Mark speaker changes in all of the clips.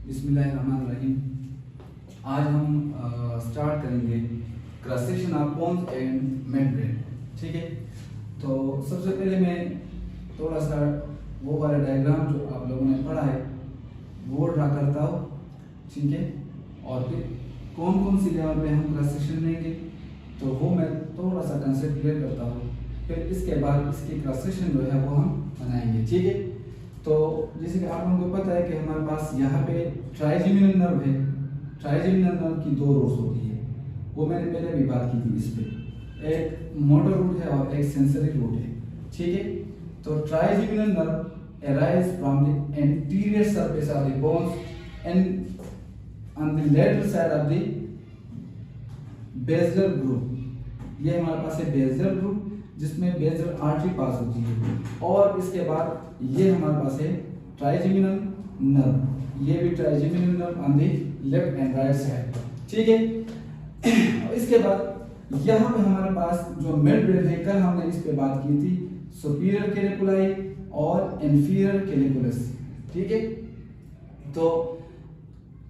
Speaker 1: बिस्मिल्लाहिर्रहमानिर्रहीम। आज हम स्टार्ट करेंगे cross section of pons and membrane. ठीक है, तो सबसे पहले मैं थोड़ा सा वो वाला डायग्राम जो आप लोगों ने पढ़ा है वो ड्रा करता हूँ। ठीक है, और फिर कौन कौन सी लेवल पे हम क्रॉस सेक्शन लेंगे तो वो मैं थोड़ा सा कंसेप्ट क्लियर करता हूँ। फिर इसके बाद इसकी क्रॉस सेक्शन जो है वो हम बनाएंगे। ठीक है, तो जैसे कि आप लोगों को पता है कि हमारे पास यहाँ पे ट्राइजेमिनल नर्व है। ट्राइजेमिनल नर्व की दो रोड्स होती है, वो मैंने पहले भी बात की थी। इस पे एक मोटर रूट है और एक सेंसरी रूट है। ठीक है, तो trigeminal nerve arise from the anterior surface of the bones and on the lateral side of the basilar group. ये हमारे पास है बेसिलर ग्रुप जिसमें बेसिलर आर्टरी पास होती है, और इसके बाद ये हमारे पास है ट्राइजेमिनल नर्व। ये भी trigeminal nerve on the left and right side. ठीक है, इसके बाद यहाँ पे हमारे पास जो मिड ब्रेन है, कल हमने इस पे बात की थी, सुपीरियर कैलिकुलाई और इंफीरियर कैलिकुलस। ठीक है, तो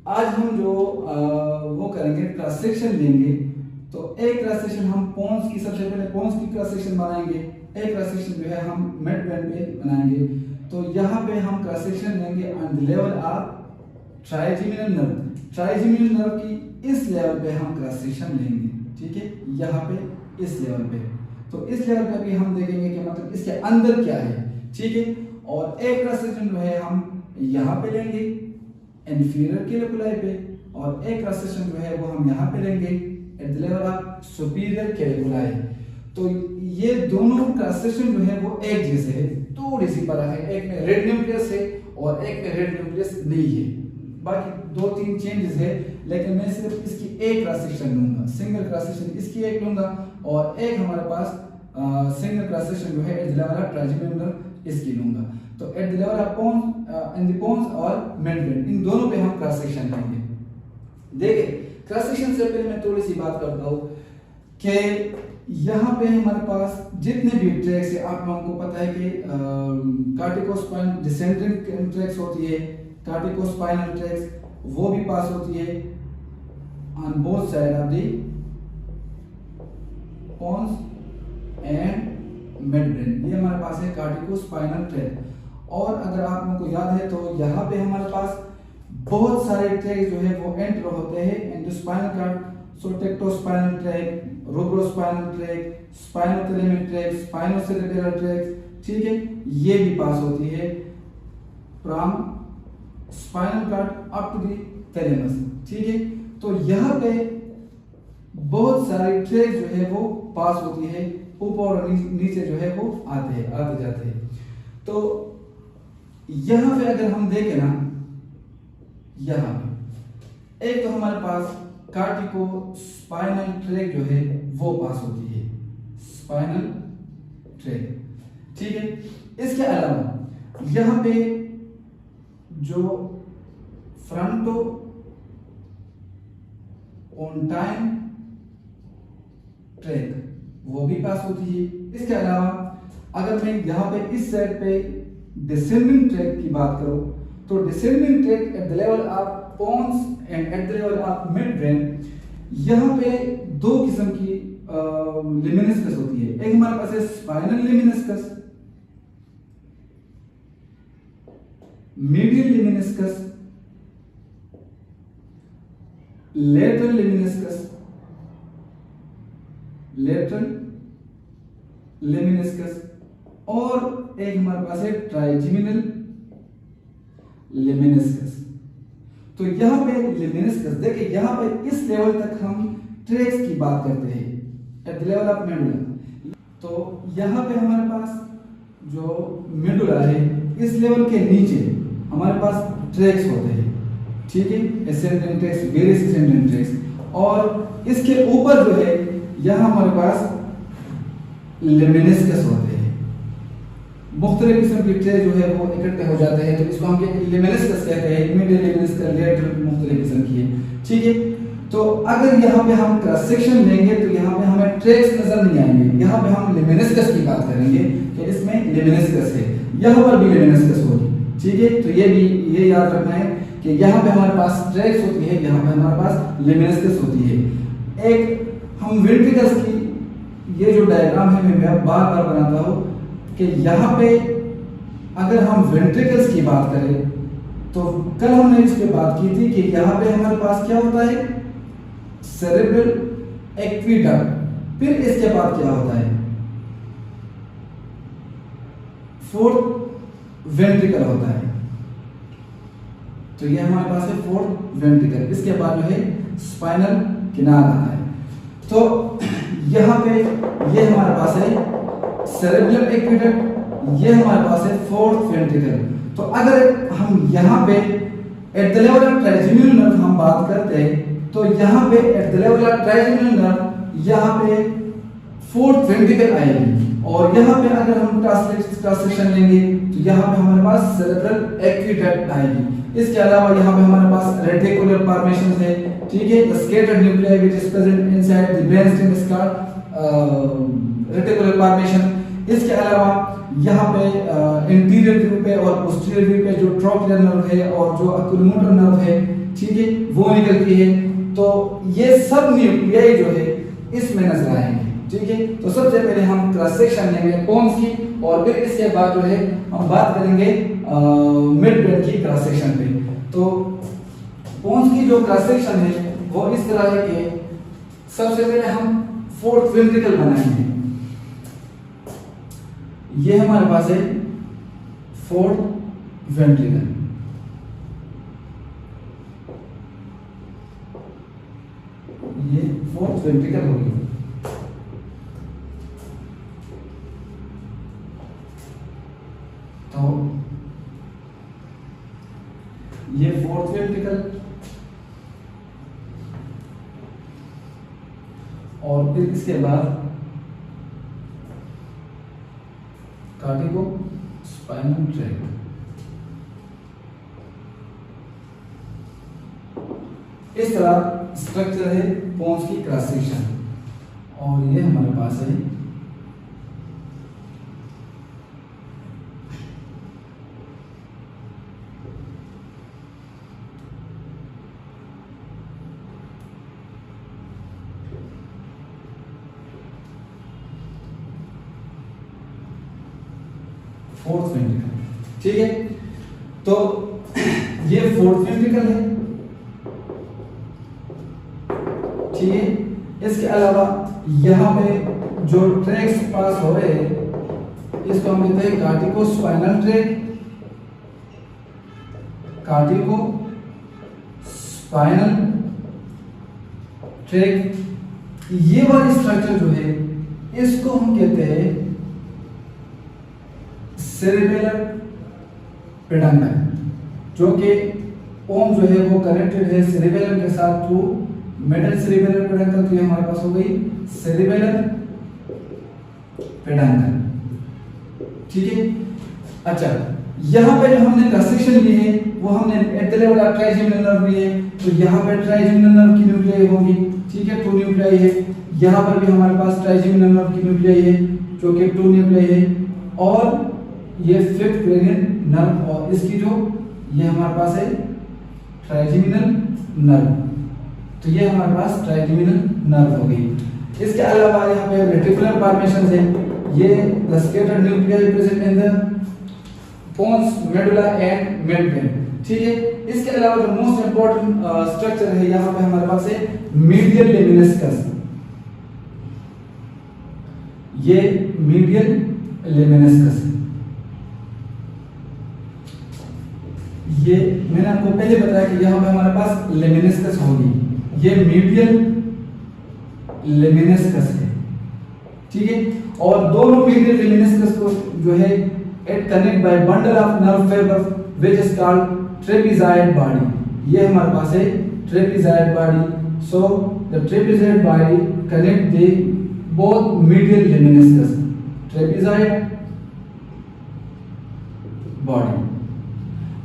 Speaker 1: आज हम जो वो करेंगे क्रॉस सेक्शन लेंगे। तो एक क्रॉस सेक्शन हम पोन्स की, सबसे पहले पोन्स की क्रॉस सेक्शन बनाएंगे। एक क्रॉस सेक्शन जो है हम मिड ब्रेन पे बनाएंगे। तो यहाँ पे हम क्रॉस सेक्शन लेंगे on the level of trigeminal nerve. Trigeminal nerve की इस लेवल पे हम क्रॉस सेक्शन लेंगे। ठीक है, यहाँ पे इस लेवल पे, तो इस लेवल पे भी हम देखेंगे कि मतलब इसके अंदर क्या है। ठीक है, और एक क्रॉस सेक्शन जो है हम यहाँ पे लेंगे इंफीरियर कैलिकुलाई पे, और एक क्रॉस सेक्शन जो है वो हम यहाँ पे लेंगे at the level of superior colliculi. तो ये दोनों क्रॉस सेक्शन जो है वो एक जैसे है, थोड़ी सी फर्क है। एक में रेड न्यूक्लियस है और एक में रेड न्यूक्लियस नहीं है। बाकी दो तीन चेंजेस है, लेकिन मैं सिर्फ इसकी एक क्रॉस सेक्शन लूंगा, सिंगल क्रॉस सेक्शन इसकी एक लूंगा, और एक हमारे पास सिंगल क्रॉस सेक्शन जो है at the level of trigeminal इसकी लूंगा। तो at the level of pons in the pons और मेम्ब्रेन, इन दोनों पे हम क्रॉस सेक्शन लेंगे। देखिए, क्रॉस सेक्शन से पहले मैं थोड़ी सी बात करता हूँ कि यहाँ पे हमारे पास जितने भी ट्रैक्स है, आप लोगों को पता है कि कार्टिकोस्पाइनल डिसेंडिंग ट्रैक्स होती है, कार्टिकोस्पाइनल ट्रैक्स वो भी पास होती है on both side of the pons and membrane. ये हमारे पास है कार्टिकोस्पाइनल ट्रैक्ट। और अगर आप लोगों को याद है तो यहाँ पे हमारे पास बहुत सारे ट्रैक जो है वो एंटर होते हैं into spinal cord. So tectospinal tract, rubrospinal tract, spinothalamic tract, spinocerebral tract. ठीक है, ये भी पास होती है from spinal cord up to the thalamus. ठीक है, तो यहाँ पे बहुत सारे ट्रैक जो है वो पास होती है, ऊपर और नीचे जो है वो आते जाते हैं। तो यहाँ पे अगर हम देखें ना, यहाँ पे एक तो हमारे पास कार्टिकोस्पाइनल ट्रैक जो है वो पास होती है, स्पाइनल ट्रैक। ठीक है, इसके अलावा यहाँ पे जो फ्रंटो पोन्टाइन ट्रैक वो भी पास होती है। इसके अलावा अगर मैं यहाँ पे इस साइड पे डिसेंडिंग ट्रैक की बात करूं तो descending tract at the level of pons and at the level of mid brain, यहाँ पे दो किस्म की लिमिनिस्कस होती है। एक हमारे पास है स्पाइनल लिमिनिस्कस, मीडियल लिमिनिस्कस, लेटरल लिमिनिस्कस, लेटरल लिमिनिस्कस, और एक हमारे पास है ट्राइजेमिनल लिमिनिस्कस। तो यहाँ पे लिमिनिस्कस, देखिए यहाँ पे इस लेवल तक हम ट्रैक्स की बात करते हैं eight the level of medulla. तो यहाँ पे हमारे पास जो मेडुला है, इस लेवल के नीचे हमारे पास ट्रैक्स होते हैं। ठीक है, ascendant tracks, various ascendant tracks, और इसके ऊपर जो है यहाँ हमारे पास लिमिनिस्कस होते हैं। मुख्तलिफ किस्म के ट्रैक जो है वो इकट्ठे हो जाते हैं, तो इसको हम लिमिनिस्कस कहते हैं। मीडियल लिमिनिस्कस, लेटरल, मुख्तलिफ किस्म की है। ठीक है, तो अगर यहाँ पे हम क्रॉस सेक्शन लेंगे तो यहाँ पे हमें ट्रैक्स नजर नहीं आएंगे। यहाँ पे हम लिमिनिस्कस की बात करेंगे कि इसमें लिमिनिस्कस है, यहाँ पर भी लिमिनिस्कस होगी। ठीक है, तो ये भी ये याद रखना है कि यहाँ पे हमारे पास ट्रैक्स होती है, यहाँ पे हमारे पास लेमिनिस्कस होती है। एक हम वेंट्रिकल्स की ये जो डायग्राम है मैं बार बार बनाता हूँ कि यहाँ पे अगर हम वेंट्रिकल्स की बात करें तो कल हमने इस पे बात की थी कि यहाँ पे हमारे पास क्या होता है, सेरेब्रल एक्वीडक्ट, फिर इसके बाद क्या होता है, फोर्थ वेंट्रिकल होता है। तो ये हमारे पास है फोर्थ वेंट्रिकल, इसके बाद जो है स्पाइनल किनार आता है। तो यहाँ पे ये हमारे पास है सेरेब्रल एक्वीडक्ट, ये हमारे पास है फोर्थ वेंट्रिकल। तो अगर हम यहाँ पे eight the level of trigeminal nerve हम बात करते हैं तो यहाँ पे eight the level of trigeminal nerve यहाँ पे फोर्थ वेंट्रिकल आएगी, और यहाँ पे अगर हम ट्रांसलेशन लेंगे तो यहाँ पे हमारे पास सेरेब्रल एक्वीडक्ट आएगी। इसके अलावा यहाँ पे हमारे पास रेटिकुलर फॉर्मेशन है, ठीक है, the scattered nuclei which is present inside the brainstem is called reticular formation. इसके अलावा यहाँ पे इंटीरियर व्यू पे और पोस्टीरियर व्यू पे जो ट्रोक्लियर नर्व है और जो अक्यूलोमोटर नर्व है, ठीक है, वो निकलती है। तो ये सब न्यूक्लियाई जो है इसमें नजर आएंगे, ठीक है। तो सबसे पहले हम क्रॉस सेक्शन लेंगे पोन्स की, और फिर इसके बाद जो है हम बात करेंगे मिड ब्रेन की क्रॉस सेक्शन पे। तो पोन्स की जो क्रॉस सेक्शन है वो इस तरह है कि सबसे पहले हम फोर्थ वेंट्रिकल बनाएंगे। ये हमारे पास है फोर्थ वेंट्रिकल, ये फोर्थ वेंट्रिकल होगी। तो ये फोर्थ वेंट्रिकल, और फिर इसके बाद कार्टिको स्पाइनल ट्रैक्ट। इस तरह स्ट्रक्चर है पोन्स की क्रॉस सेक्शन, और ये हमारे पास है फोर्थ वेंट्रिकल, ठीक है। तो ये फोर्थ वेंट्रिकल है, ठीक है। इसके अलावा यहाँ पे जो ट्रैक्स पास हो रहे हैं इसको हम कहते हैं कार्टिको स्पाइनल ट्रैक, कार्टिको स्पाइनल ट्रैक। ये वाली स्ट्रक्चर जो है इसको हम कहते हैं सेरेबेलर पेडंकल, जो कि पोम जो है वो कनेक्टेड है सेरेबेलम के साथ थ्रू मिडल सेरेबेलर पेडंकल। तो ये हमारे पास हो गई सेरेबेलर पेडंकल, ठीक है। अच्छा, यहाँ पे जो हमने क्रॉस सेक्शन ली है वो हमने at the level of trigeminal nerve ली है। तो यहाँ पे ट्राइजेमिनल नर्व की न्यूक्लियाई होगी, ठीक है, 2 न्यूक्लियाई है। यहाँ पर भी हमारे पास ट्राइजेमिनल नर्व की न्यूक्लियाई है जो कि 2 न्यूक्लियाई है, और ये फिफ्थ क्रेनियल नर्व, और इसकी जो ये हमारे पास है ट्राइजेमिनल नर्व। तो ये हमारे पास ट्राइजेमिनल नर्व हो गई। इसके अलावा यहाँ पे रेटिकुलर फॉर्मेशन है, ये the scattered nuclei present in the pons medulla and midbrain, ठीक है। इसके अलावा जो मोस्ट इंपॉर्टेंट स्ट्रक्चर है यहाँ पे हमारे पास है मीडियल लेमिनिस्कस। ये मीडियल लेमिनिस्कस है, ये मैंने आपको पहले बताया कि यहाँ पे हमारे पास लेमिनिस्कस होगी, ये मीडियल लेमिनिस्कस है, ठीक है। और दोनों मीडियल लेमिनिस्कस को जो है it connect by bundle of nerve fibre which is called trapezoid body. ये हमारे पास है trapezoid body. So the trapezoid body connect the both medial lemniscus, trapezoid body.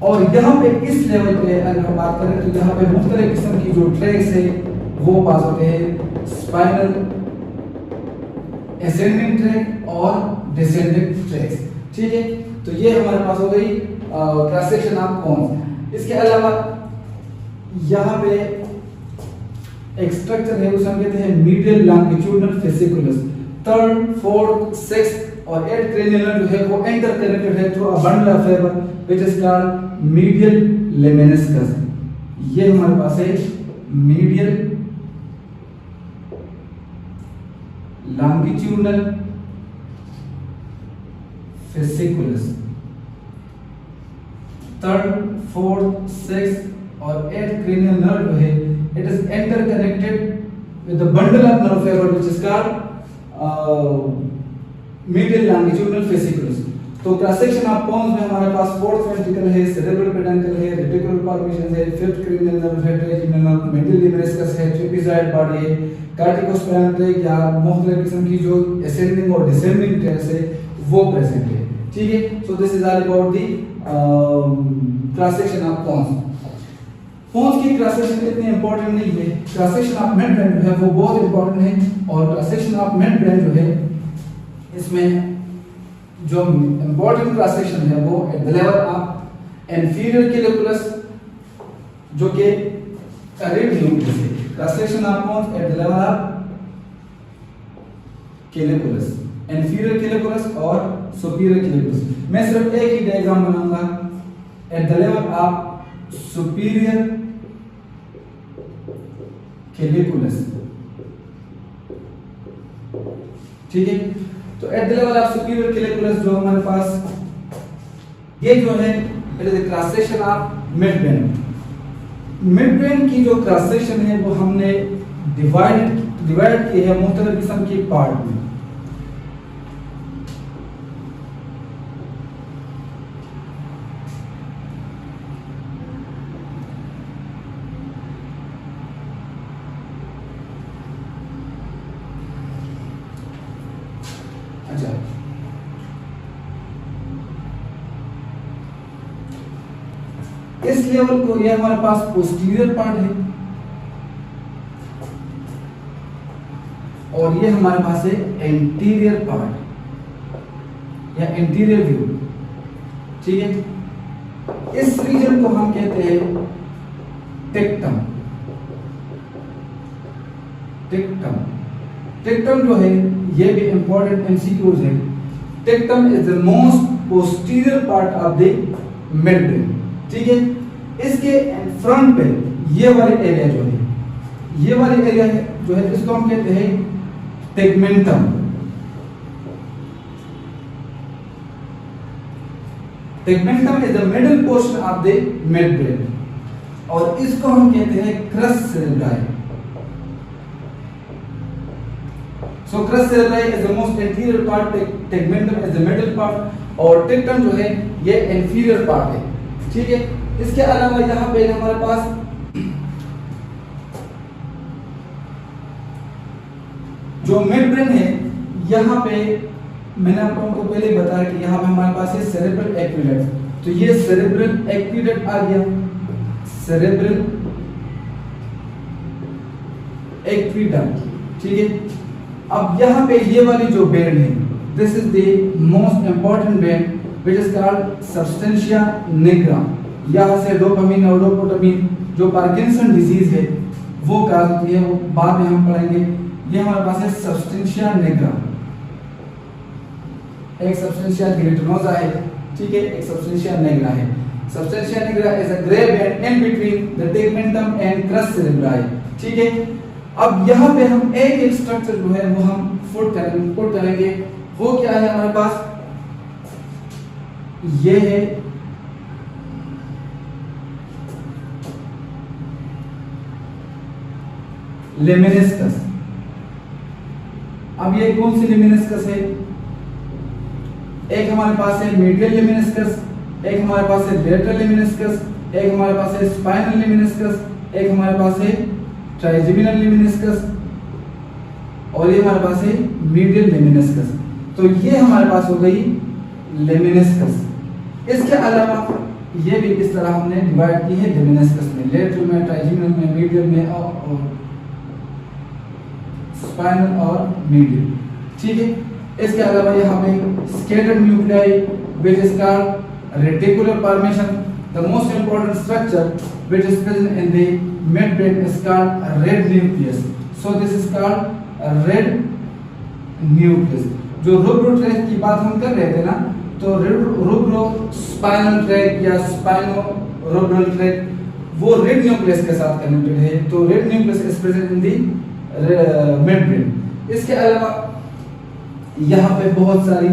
Speaker 1: और यहाँ पे इस लेवल पे अगर हम बात करें तो यहाँ पे मुख्तलिफ किस्म की जो ट्रैक्स है वो पास होते हैं, स्पाइनल असेंडिंग ट्रैक और डिसेंडिंग ट्रैक्स, ठीक है। तो ये हमारे पास हो गई क्रॉस सेक्शन ऑफ पोन्स। इसके अलावा यहाँ पे एक स्ट्रक्चर है, उसे हम कहते हैं medial longitudinal fasciculus. Third, fourth, sixth और एट क्रेनियल नर्व जो है वो इंटर कनेक्टेड है through a bundle of fibre which is called medial lemniscus. ये हमारे पास है medial longitudinal fasciculus. Third, fourth, sixth और एट क्रेनियल नर्व जो है it is interconnected with the bundle of nerve fiber which is called medial longitudinal fasciculus। तो cross section of पोन्स में हमारे पास फोर्थ वेंट्रिकल है, सेरेब्रल पेडंकल है, reticular formation है, fifth cranial nerve है, ट्राइजेमिनल नर्व, मीडियल लेमेनिस्कस है, trapezoid body है, कार्टिकोस्पाइनल tract या मुख्तलिफ किस्म की जो असेंडिंग और डिसेंडिंग ट्रैक्स है वो प्रेजेंट है। ठीक है, so this is all about the cross section of pons. Pons की क्रॉस सेक्शन इतनी इंपॉर्टेंट नहीं है, cross section of mid brain जो है वो बहुत इंपॉर्टेंट है। और cross section of mid brain जो है इसमें जो इंपॉर्टेंट क्रॉस सेक्शन है वो at the level of inferior colliculus जो कि रिब न्यूक्लियस है। Cross section of pons at the level of colliculus, inferior कैलिकुलस और सुपीरियर कैलिकुलस। मैं सिर्फ एक ही डायग्राम बनाऊंगा at the level of superior colliculus. ठीक है, तो at the level of superior colliculus जो हमारे पास ये जो है it is cross section of mid brain. Mid brain की जो क्रॉस सेक्शन है वो हमने डिवाइड की है मुख्तलिफ किस्म की पार्ट में। अच्छा, इस लेवल को ये हमारे पास पोस्टीरियर पार्ट है और ये हमारे पास है एंटीरियर पार्ट या एंटीरियर व्यू। ठीक है, इस रीजन को हम कहते हैं टेक्टम। टेक्टम टेक्टम जो है ये भी इंपॉर्टेंट एमसीक्यूज है। Tectum is the most posterior part of the mid brain. ठीक है, इसके फ्रंट पे ये वाले एरिया जो है, ये वाले एरिया है जो है इसको हम कहते हैं tegmentum. Tegmentum is the middle portion of the mid brain और इसको हम कहते हैं cross cerebri. So crus cerebri is the most anterior part, tegmentum is the middle part और टेक्टम जो है ये inferior part है। ठीक है, इसके अलावा यहाँ पे हमारे पास जो मिड ब्रेन है, यहाँ पे मैंने आप लोगों को पहले बताया कि यहाँ पे हमारे पास है सेरेब्रल एक्विडेक्ट। तो ये सेरेब्रल एक्विडेक्ट आ गया, सेरेब्रल एक्विडेक्ट। ठीक है, अब यहाँ पे ये वाली जो बैंड है, this is the most important band which is called substantia nigra. यहाँ से डोपामिन और डोपामिन जो पार्किंसन डिजीज है वो काज होती है, वो बाद में हम पढ़ेंगे। ये हमारे पास है सब्सटेंशिया निग्रा, एक सब्सटेंशिया ग्लिटनोजा है। ठीक है, एक सब्सटेंशिया निग्रा है। Substantia nigra is a grey band in between the tegmentum and crus cerebri. ठीक है, अब यहाँ पे हम एक स्ट्रक्चर जो है वो हम पुट करेंगे। वो क्या है हमारे पास, ये है लेमेनिस्कस। अब ये कौन सी लेमेनिस्कस है, एक हमारे पास है मीडियल लेमेनिस्कस, एक हमारे पास है लेटरल लेमेनिस्कस, एक हमारे पास है स्पाइनल लेमेनिस्कस, एक हमारे पास है ट्राइजेमिनल लेमेनिस्कस और ये हमारे पास है मीडियल लेमेनिस्कस। तो ये हमारे पास हो गई लेमेनिस्कस। इसके अलावा ये भी इस तरह हमने डिवाइड की है लेमेनिस्कस में, लेटरल में, ट्राइजेमिनल में, मीडियल में और स्पाइनल और मीडियल। ठीक है, इसके अलावा यहाँ पे skeletal nuclei which is called reticular formation, the most important structure which is present in the midbrain is called a red nucleus. So this is called a red nucleus. जो रूब्रो track की बात हम कर रहे थे ना, तो रूब्रो स्पाइनल ट्रैक या स्पाइनो रूब्रल ट्रैक वो रेड न्यूक्लियस के साथ कनेक्टेड है, तो red nucleus is present in the midbrain. इसके अलावा यहाँ पे बहुत सारी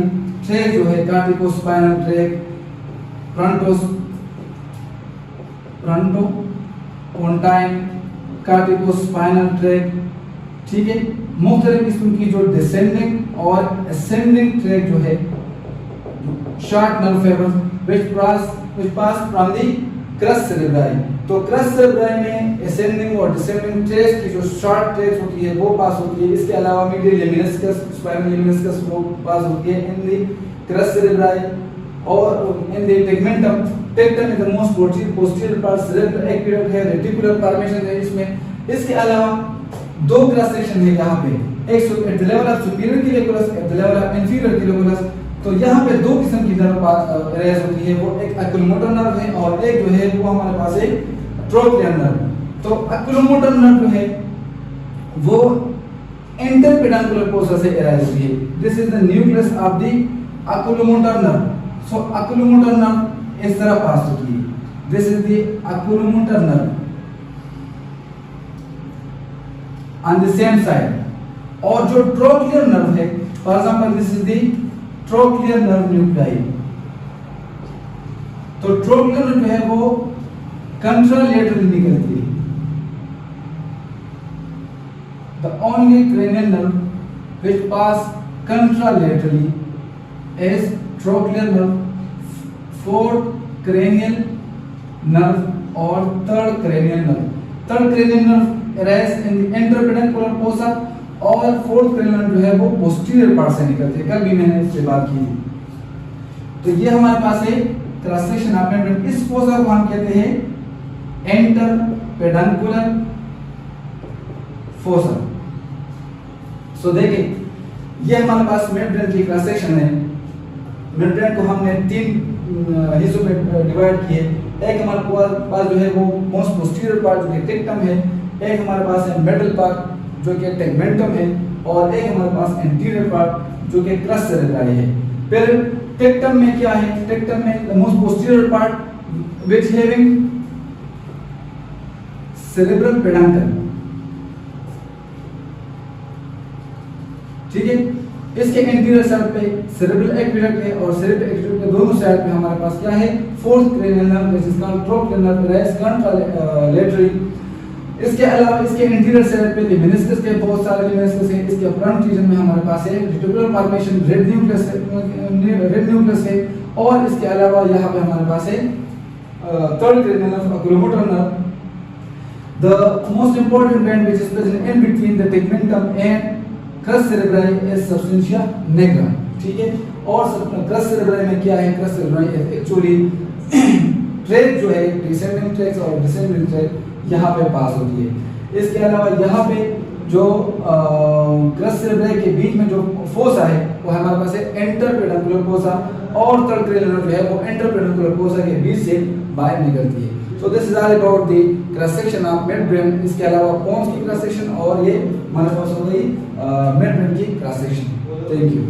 Speaker 1: ट्रैक जो है कार्टिकोस्पाइनल ट्रैक, फ्रंटोपोंटाइन कार्टिकोस्पाइनल ट्रैक, ठीक है। मुख्तलिफ किस्म की जो डिसेंडिंग और असेंडिंग ट्रैक जो है, short nerve fibres which pass from the crus cerebri। तो क्रस सेरेब्राई में असेंडिंग और डिसेंडिंग ट्रैक्स की जो शॉर्ट ट्रैक्स होती है वो पास होती है। इसके अलावा मीडियल लेमिनिस्कस, स्पाइनल लेमिनिस्कस वो पास होती है इन द क्रस सेरेब्राई और in the tegmentum. Tegmentum is the most posterior part, cerebral aqueduct है, रेटिकुलर फॉर्मेशन है इसमें। इसके अलावा दो क्रॉस सेक्शन है यहाँ पे, एक at the level of superior colliculus, at the level of inferior colliculus. तो यहाँ पे दो किस्म की नर्व अरेज होती है, वो एक अक्यूलोमोटर नर्व है और एक जो है वो हमारे पास है ट्रोक्लियर नर्व। तो अक्यूलोमोटर नर्व जो है वो इंटरपेडांकुलर फोसा से अरेज होती है। This is the nucleus of the oculomotor nerve. So oculomotor nerve इस तरह पास होती है, this is the oculomotor nerve on the same side. और जो ट्रोक्लियर नर्व है, for example this is the trochlear nerve nuclei. तो trochlear nerve है वो कंट्रालेटरली निकलती है। The only cranial nerve which pass contralaterally is trochlear nerve, fourth cranial nerve और third cranial nerve। third cranial nerve arise in the interpeduncular fossa और fourth cranial nerve जो है वो पोस्टीरियर पार्ट से निकलते हैं। कल भी मैंने इससे बात की थी। तो ये हमारे पास है क्रॉस सेक्शन ऑफ मेम्ब्रेन। इस फोसा को हम कहते हैं इंटरपेडंकुलर फोसा। सो देखिए ये हमारे पास मेम्ब्रेन की क्रॉस सेक्शन है। मेम्ब्रेन को हमने तीन हिस्सों में डिवाइड किए। एक हमारे पास जो है वो मोस्ट पोस्टीरियर पार्ट जो कि टेक्टम है, एक हमारे पास है मिडल पार्ट जो कि टेगमेंटम है और एक हमारे पास एंटीरियर पार्ट जो कि क्रस सेरेब्राई है। फिर टेक्टम में क्या है? टेक्टम में the most posterior part which having cerebral peduncle, ठीक है। इसके एंटीरियर साइड पे सेरेब्रल एक्विडक्ट है और सेरेब्रल एक्विडक्ट के दोनों साइड पे हमारे पास क्या है? Fourth cranial nerve which is called trochlear nerve rest contralaterally. इसके अलावा इसके इंटीरियर साइड पे लेमिनिस्कस के बहुत सारे लेमिनिस्कस है। इसके फ्रंट रीजन में हमारे पास है रेटिकुलर फॉर्मेशन रेड न्यूक्लियस है और इसके अलावा यहाँ पे हमारे पास है third cranial nerve oculomotor nerve. The most important band which is present in between the tegmentum and crus cerebri is substantia nigra, ठीक है। और क्रस सेरेब्राई में क्या है? क्रस सेरेब्राई एक्चुअली ट्रैक जो है डिसेंडिंग ट्रैक्स और डिसेंडिंग ट्रैक यहाँ पे पास होती है। इसके अलावा यहाँ पे जो क्रस सेरेब्राई के बीच में जो फोसा है वो हमारे पास है इंटरपेडंकुलर फोसा और थर्ड क्रेनियल नर्व जो है वो इंटरपेडंकुलर फोसा के बीच से बाहर निकलती है। So this is all about the cross section of midbrain. इसके अलावा पोन्स की क्रॉस सेक्शन और ये हमारे पास हो गई मिडब्रेन की क्रॉस सेक्शन। Thank you.